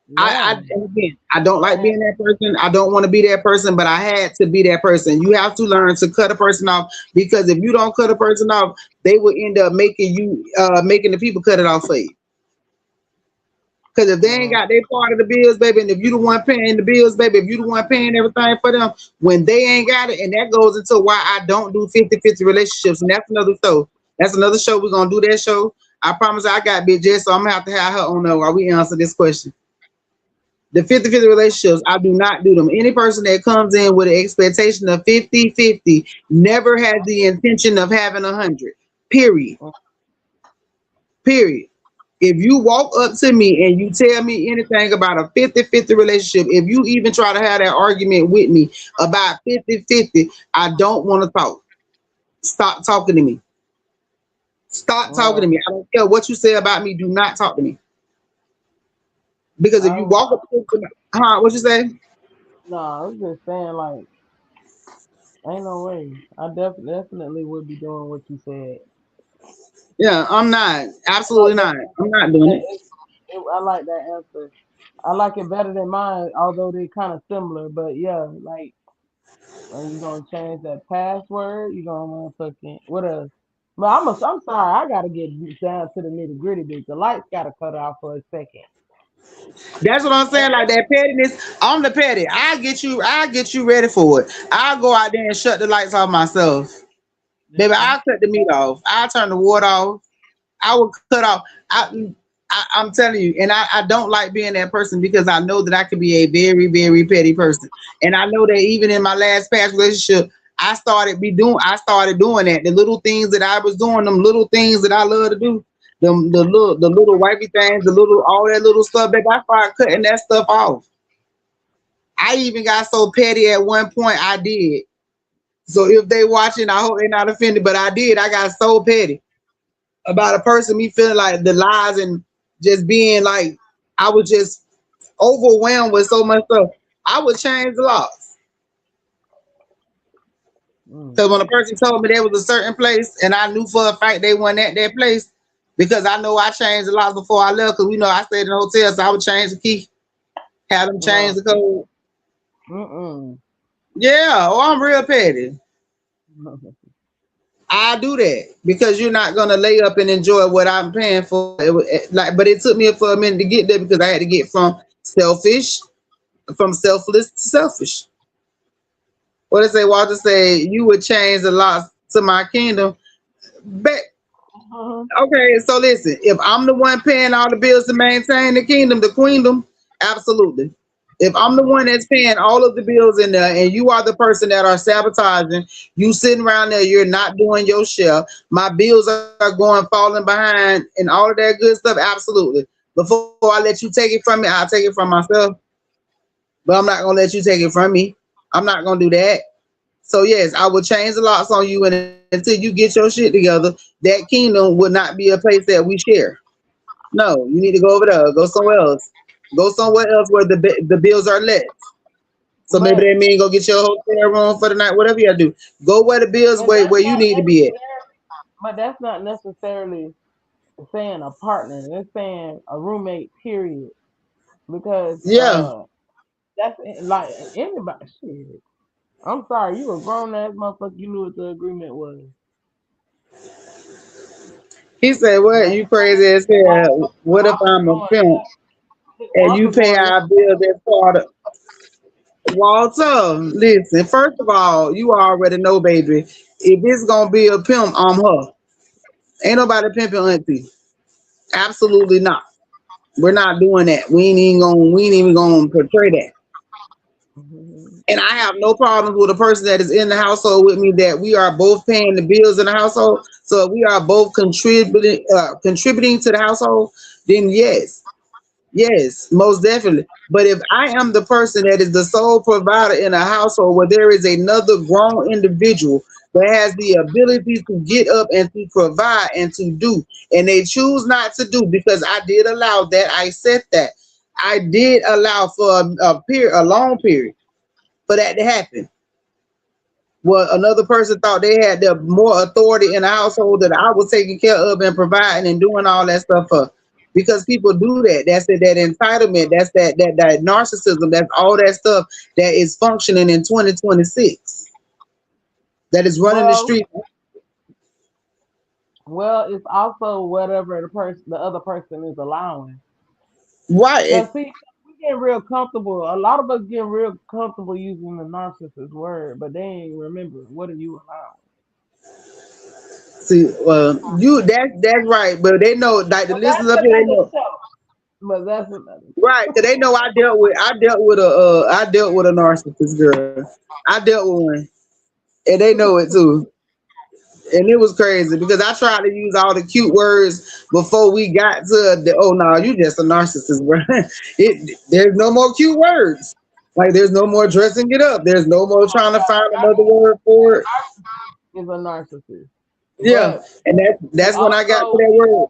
yeah. And again, I don't like And being that person. I don't want to be that person, but I had to be that person. You have to learn to cut a person off because if you don't cut a person off, they will end up making the people cut it off for you. Because if they ain't mm, got their part of the bills, baby, and if you the one paying the bills, baby, if you the one paying everything for them, when they ain't got it, and that goes into why I don't do 50-50 relationships. And that's another show. That's another show. We're gonna do that show. I promise I got Big Jess, so I'm gonna have to have her on there while we answer this question. The 50-50 relationships, I do not do them. Any person that comes in with an expectation of 50-50 never has the intention of having 100. Period. mm, Period. If you walk up to me and you tell me anything about a 50-50 relationship, if you even try to have that argument with me about 50-50, I don't want to talk. Stop talking to me. Stop talking to well, me. I don't care what you say about me. Do not talk to me. Because if I you was walk up to me, what you say? no, I was just saying like ain't no way. I definitely would be doing what you said. Yeah, I'm not. I like Absolutely that. not. I'm not doing it. I like that answer. I like it better than mine, although they're kind of similar. But yeah, like when you gonna change that password, you gonna motherfucking what else? But I'm sorry, I gotta get down to the nitty gritty. The lights gotta cut off for a second. That's what I'm saying. Like that pettiness, I'm the petty. I get you ready for it. I'll go out there and shut the lights off myself. Baby, I'll cut the meat off. I'll turn the water off. I will cut off. I'm telling you, and I don't like being that person because I know that I could be a very, very petty person. And I know that even in my last past relationship, I started doing that. The little things that I was doing, them little things that I love to do, the little wifey things, the little all that little stuff, that I started cutting that stuff off. I even got so petty at one point I did. So if they watching, I hope they're not offended, but I did. I got so petty about a person, me feeling like the lies and just being like I was just overwhelmed with so much stuff. I would change the laws. Mm. Because when a person told me there was a certain place and I knew for a fact they weren't at that place, because I know I changed the laws before I left, because we know I stayed in a hotel, so I would change the key, have them change No. the code. Mm-mm. Yeah, oh, I'm real petty. I do that because you're not gonna lay up and enjoy what I'm paying for. But it took me for a minute to get there because I had to get from selfless to selfish. What did say? Walter say you would change a lot to my kingdom. But Uh-huh. okay, so listen, if I'm the one paying all the bills to maintain the kingdom, the queendom, absolutely. If I'm the one that's paying all of the bills in there and you are the person that are sabotaging, you sitting around there, you're not doing your share, my bills are going falling behind and all of that good stuff, absolutely. Before I let you take it from me, I'll take it from myself. But I'm not gonna let you take it from me. I'm not gonna do that. So yes, I will change the locks on you, and until you get your shit together, that kingdom would not be a place that we share. No, you need to go over there, go somewhere else, go somewhere else where the bills are let. So maybe But that mean go get your hotel room for the night, whatever you gotta do. Go where the bills but that's where you not need to be at. necessarily. But that's not necessarily saying a partner. It's saying a roommate. Period. Because Yeah, that's like anybody. Shit. I'm sorry, you a grown ass motherfucker. You knew what the agreement was. he said, "What Like you crazy as hell? What if I'm a pimp and you Walter pay going, our bills as part of?" Walter, listen. First of all, you already know, baby. If it's gonna be a pimp, I'm her. Ain't nobody pimping auntie. Absolutely not. We're not doing that. We ain't even gonna portray that. Mhm. And I have no problems with a person that is in the household with me that we are both paying the bills in the household. So if we are both contributing to the household, then yes. Yes, most definitely. But if I am the person that is the sole provider in a household where there is another grown individual that has the ability to get up and to provide and to do, and they choose not to do because I did allow that, I said that. I did allow for a long period for that to happen. Well, another person thought they had the more authority in the household that I was taking care of and providing and doing all that stuff for. Because people do that. That's that entitlement. That's that narcissism. That's all that stuff that is functioning in 2026. That is running the Well, street. it's also whatever the other person is allowing. Right. Cause see, we get real comfortable. A lot of us get real comfortable using the narcissist word, but they ain't remember what are you allowing. See, you that's right. But they know, like the But that's listeners up here, they another know. show. But that's another show. Right, because they know I dealt with a narcissist girl. I dealt with one, and they know it too. And it was crazy because I tried to use all the cute words before we got to the oh no, you just a narcissist, bro. There's no more cute words. Like there's no more dressing it up. There's no more trying to find another word for it. Is a narcissist. Yeah. But And we that's when I got to also that word.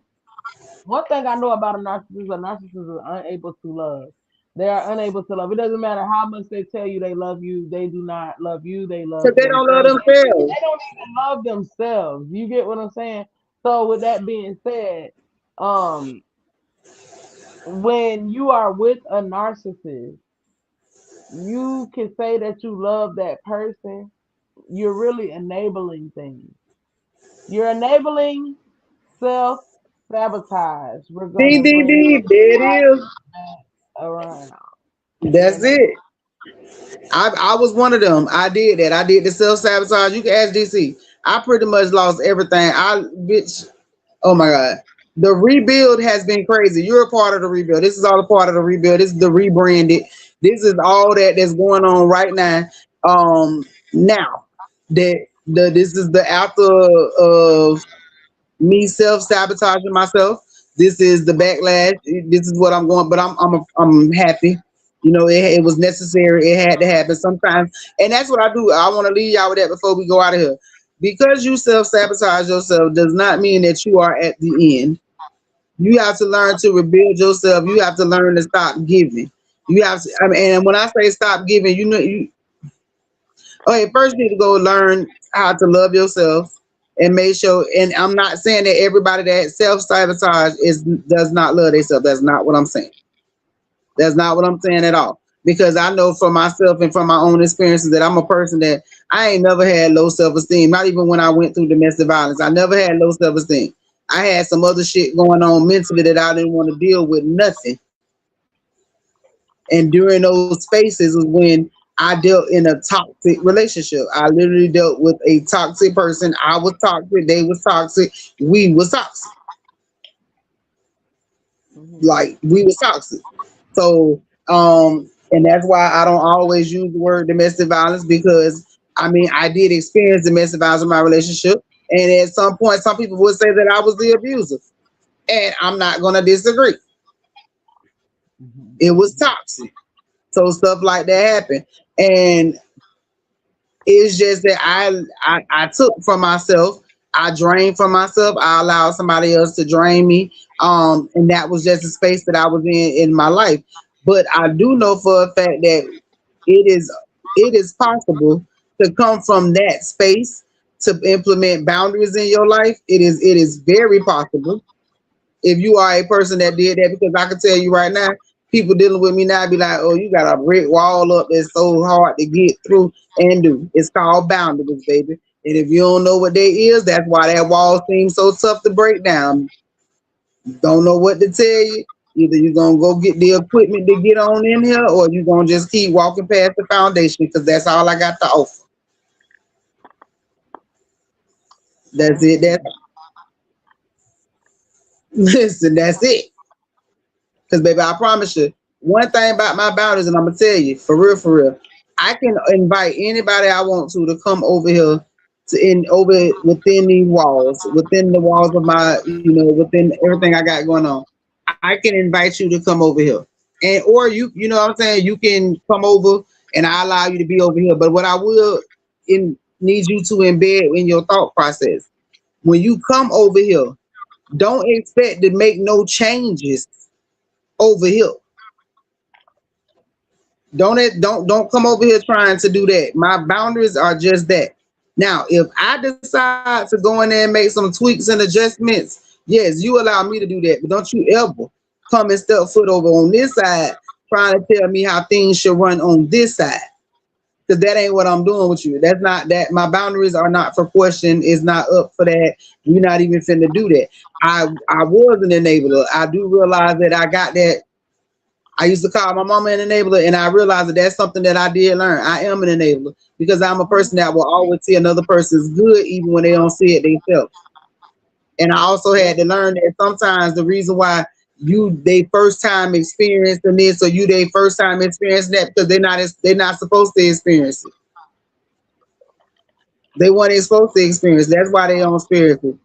one thing I know about a narcissist is unable to love. They are unable to love. It doesn't matter how much they tell you they love you, they do not love you, they Because love they don't love themselves. themselves. They don't even love themselves. You get what I'm saying? So with that being said, um, when you are with a narcissist, you can say that you love that person. You're really enabling things. You're enabling self sabotage. We're Ding gonna ding bring ding. it There it right is. back around. You That's know. it. I was one of them. I did that. I did the self sabotage. You can ask DC. I pretty much lost everything. I bitch. Oh my god. The rebuild has been crazy. You're a part of the rebuild. This is all a part of the rebuild. This is the rebranded. This is all that's going on right now. Now that this is the after of me self sabotaging myself. This is the backlash. This is what I'm going, but I'm happy. You know, it was necessary. It had to happen sometimes, and that's what I do. I want to leave y'all with that before we go out of here. Because you self sabotage yourself does not mean that you are at the end. You have to learn to rebuild yourself. You have to learn to stop giving. You have to, I mean, and when I say stop giving, you know, okay, first you need to go learn how to love yourself and make sure. And I'm not saying that everybody that self sabotage is does not love themselves. That's not what I'm saying. That's not what I'm saying at all. because I know for myself and from my own experiences that I'm a person that I ain't never had low self-esteem. Not even when I went through domestic violence. I never had low self-esteem. I had some other shit going on mentally that I didn't want to deal with nothing. And during those spaces was when I dealt in a toxic relationship. I literally dealt with a toxic person. I was toxic. They was toxic. We was toxic. Like we was toxic. So, and that's why I don't always use the word domestic violence, because I mean, I did experience domestic violence in my relationship. And at some point, some people would say that I was the abuser. And I'm not going to disagree. It was toxic. So stuff like that happened. And it's just that I took from myself. I drained from myself. I allowed somebody else to drain me. And that was just a space that I was in my life. But I do know for a fact that it is possible to come from that space to implement boundaries in your life. It is very possible if you are a person that did that, because I can tell you right now, people dealing with me now be like, oh, you got a brick wall up that's so hard to get through and do. It's called boundaries, baby. And if you don't know what they is, that's why that wall seems so tough to break down. Don't know what to tell you. Either you're going to go get the equipment to get on in here, or you're going to just keep walking past the foundation, because that's all I got to offer. That's it. Listen, that's it. Because, baby, I promise you, one thing about my boundaries, and I'm going to tell you, for real, I can invite anybody I want to come over here within these walls, within the walls of my, within everything I got going on. I can invite you to come over here. And, or you know what I'm saying? You can come over and I allow you to be over here. But what I will need you to embed in your thought process, when you come over here, don't expect to make no changes over here. Don't come over here trying to do that. My boundaries are just that. Now, if I decide to go in there and make some tweaks and adjustments, yes, you allow me to do that. But don't you ever come and step foot over on this side trying to tell me how things should run on this side. Because that ain't what I'm doing with you. That's not that. My boundaries are not for question. It's not up for that. We're not even finna do that. I was an enabler. I do realize that I got that. I used to call my mama an enabler, and I realized that that's something that I did learn. I am an enabler because I'm a person that will always see another person's good even when they don't see it themselves. And I also had to learn that sometimes the reason why they first time experiencing this, or they first time experiencing that, because they're not supposed to experience it. They weren't supposed to experience. That's why they don't experience it.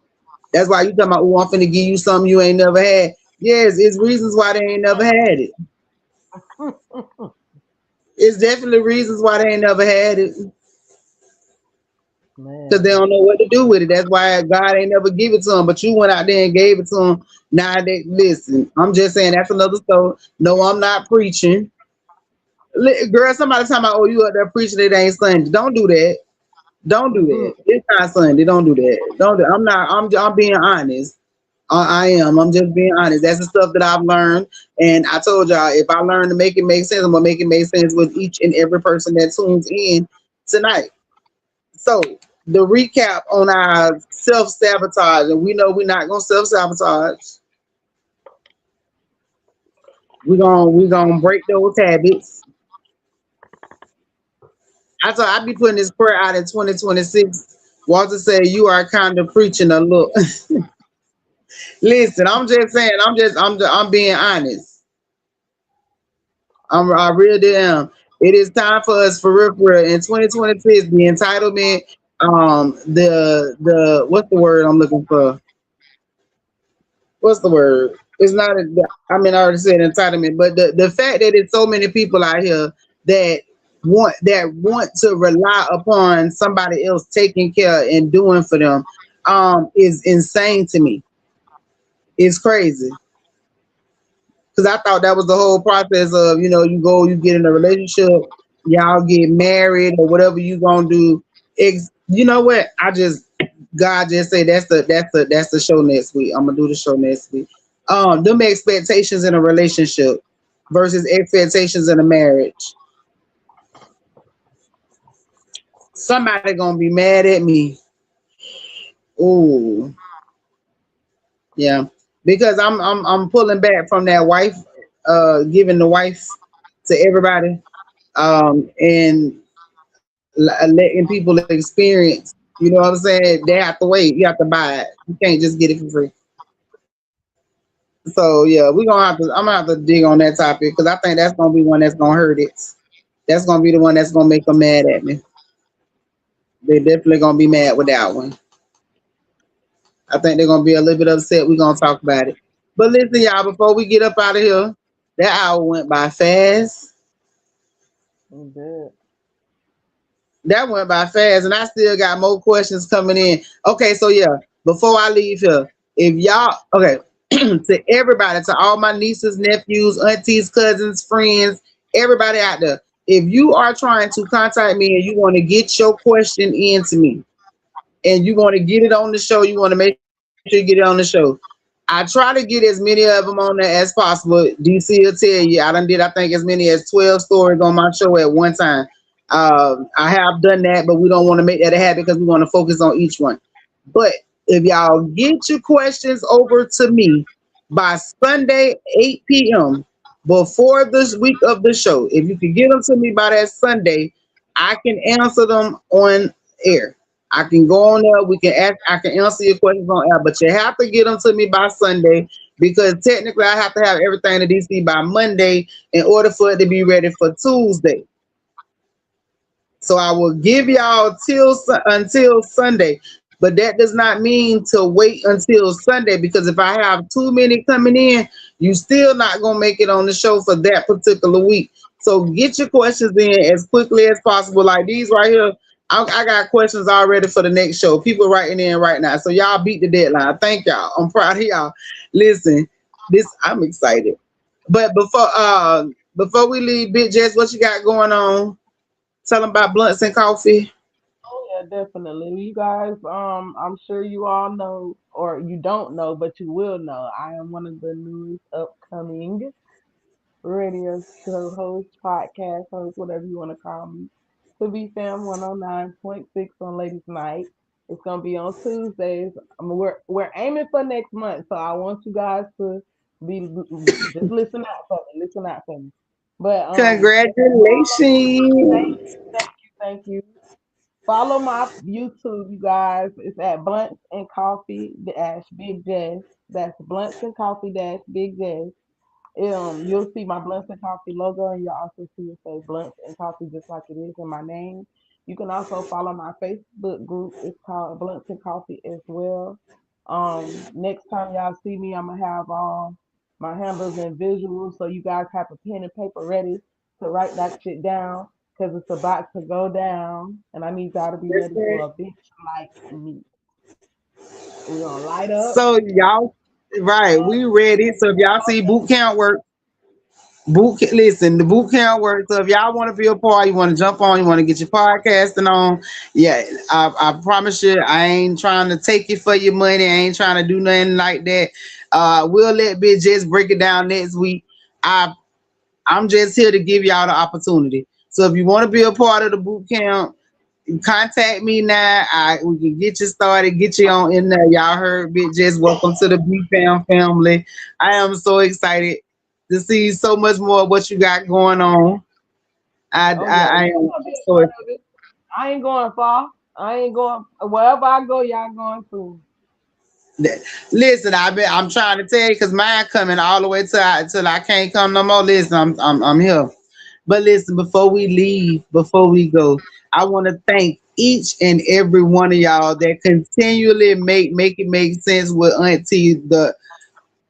That's why you talking about, oh, I'm finna give you something you ain't never had. Yes, it's reasons why they ain't never had it. It's definitely reasons why they ain't never had it. Because they don't know what to do with it. That's why God ain't never give it to them. But you went out there and gave it to them. Now they listen. I'm just saying that's another story. No, I'm not preaching. Girl, somebody talking about, oh, you out there preaching, it ain't Sunday. Don't do that. Don't do that. It's not Sunday. Don't do that. Don't do, I'm not. I'm being honest. I am. I'm just being honest. That's the stuff that I've learned. And I told y'all, if I learn to make it make sense, I'm going to make it make sense with each and every person that tunes in tonight. So the recap on our self-sabotage, and we know we're not going to self-sabotage. We're gonna break those habits. I be putting this prayer out in 2026. Walter said, you are kind of preaching a little. Listen, I'm just saying, I'm being honest. I really am. It is time for us for real in 2026, the entitlement, the what's the word I'm looking for? What's the word? It's not I already said entitlement, but the fact that it's so many people out here that want to rely upon somebody else taking care and doing for them is insane to me. It's crazy. Because I thought that was the whole process of, you get in a relationship, y'all get married or whatever you gonna do. You know what? God just say that's the show next week. I'm gonna do the show next week. Them expectations in a relationship, versus expectations in a marriage. Somebody gonna be mad at me. Ooh, yeah, because I'm pulling back from that wife, giving the wife to everybody, and letting people experience. You know what I'm saying? They have to wait. You have to buy it. You can't just get it for free. So yeah, we gonna have to. I'm gonna have to dig on that topic because I think that's gonna be one that's gonna hurt it. That's gonna be the one that's gonna make them mad at me. They definitely gonna be mad with that one. I think they're gonna be a little bit upset. We're gonna talk about it. But listen, y'all, before we get up out of here, that hour went by fast. Good. That went by fast, and I still got more questions coming in. Okay, so yeah, before I leave here, if y'all okay, to everybody, to all my nieces, nephews, aunties, cousins, friends, everybody out there, if you are trying to contact me and you want to get your question in to me, and you want to get it on the show, you want to make sure you get it on the show. I try to get as many of them on there as possible. DC will tell you, I think as many as 12 stories on my show at one time. I have done that, but we don't want to make that a habit because we want to focus on each one. But if y'all get your questions over to me by Sunday, 8 p.m., before this week of the show, if you can get them to me by that Sunday, I can answer them on air. I can go on there. We can ask. I can answer your questions on air, but you have to get them to me by Sunday because technically I have to have everything to DC by Monday in order for it to be ready for Tuesday. So I will give y'all until Sunday, but that does not mean to wait until Sunday because if I have too many coming in, you still not gonna make it on the show for that particular week. So get your questions in as quickly as possible. Like these right here, I got questions already for the next show. People writing in right now, so y'all beat the deadline. Thank y'all. I'm proud of y'all. Listen, I'm excited. But before we leave, Big Jess, what you got going on? Tell them about blunts and coffee. Oh yeah, definitely. You guys, I'm sure you all know, or you don't know, but you will know. I am one of the newest upcoming radio show host, podcast host, whatever you want to call me. To be fam 109.6 on Ladies Night. It's gonna be on Tuesdays. We're aiming for next month, so I want you guys to be just listen out for me. Listen out for me. But thank Congratulations. thank you. Follow my YouTube, you guys. It's at Blunts and Coffee dash Big Jazz. That's Blunts and Coffee dash Big Jazz. You'll see my Blunts and Coffee logo, and you'll also see it say Blunts and Coffee just like it is in my name. You can also follow my Facebook group. It's called Blunts and Coffee as well. Next time y'all see me, I'm gonna have all my handles and visuals, so you guys have a pen and paper ready to write that shit down, cause it's about to go down, and I need y'all to be ready for a bitch like me. We're gonna light up. So y'all, right? We ready. So if y'all see boot camp work, listen, the boot camp work. So if y'all want to be a part, you want to jump on, you want to get your podcasting on. Yeah, I promise you, I ain't trying to take it for your money. I ain't trying to do nothing like that. We'll let Big Jess break it down next week. I I'm just here to give y'all the opportunity. So if you want to be a part of the boot camp, contact me now. We can get you started, get you on in there. Y'all heard Big Jess. Welcome to the BFAM family. I am so excited to see so much more of what you got going on. Oh yeah, I you're am gonna be a so part of it. I ain't going far. I ain't going wherever I go. Y'all going through. listen. I'm trying to tell you because mine coming all the way till I can't come no more. Listen, I'm here. But listen, before we leave, before we go, I want to thank each and every one of y'all that continually make it make sense with Auntie, the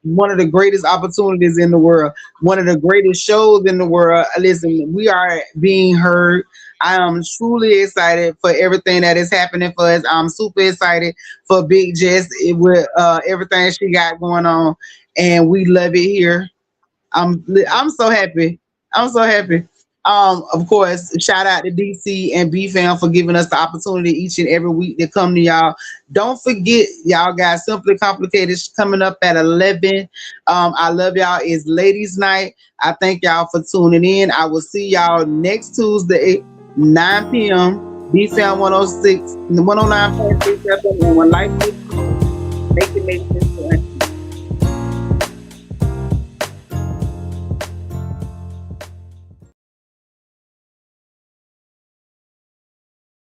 one of the greatest opportunities in the world, one of the greatest shows in the world. Listen, we are being heard. I am truly excited for everything that is happening for us. I'm super excited for Big Jess with everything she got going on, and we love it here. I'm so happy. I'm so happy. Of course, shout out to DC and BFAM for giving us the opportunity each and every week to come to y'all. Don't forget, y'all got Simply Complicated coming up at 11. I love y'all. It's ladies' night. I thank y'all for tuning in. I will see y'all next Tuesday, 9 p.m. BFAM 106, 109.6 FM, and when life makes it, make it.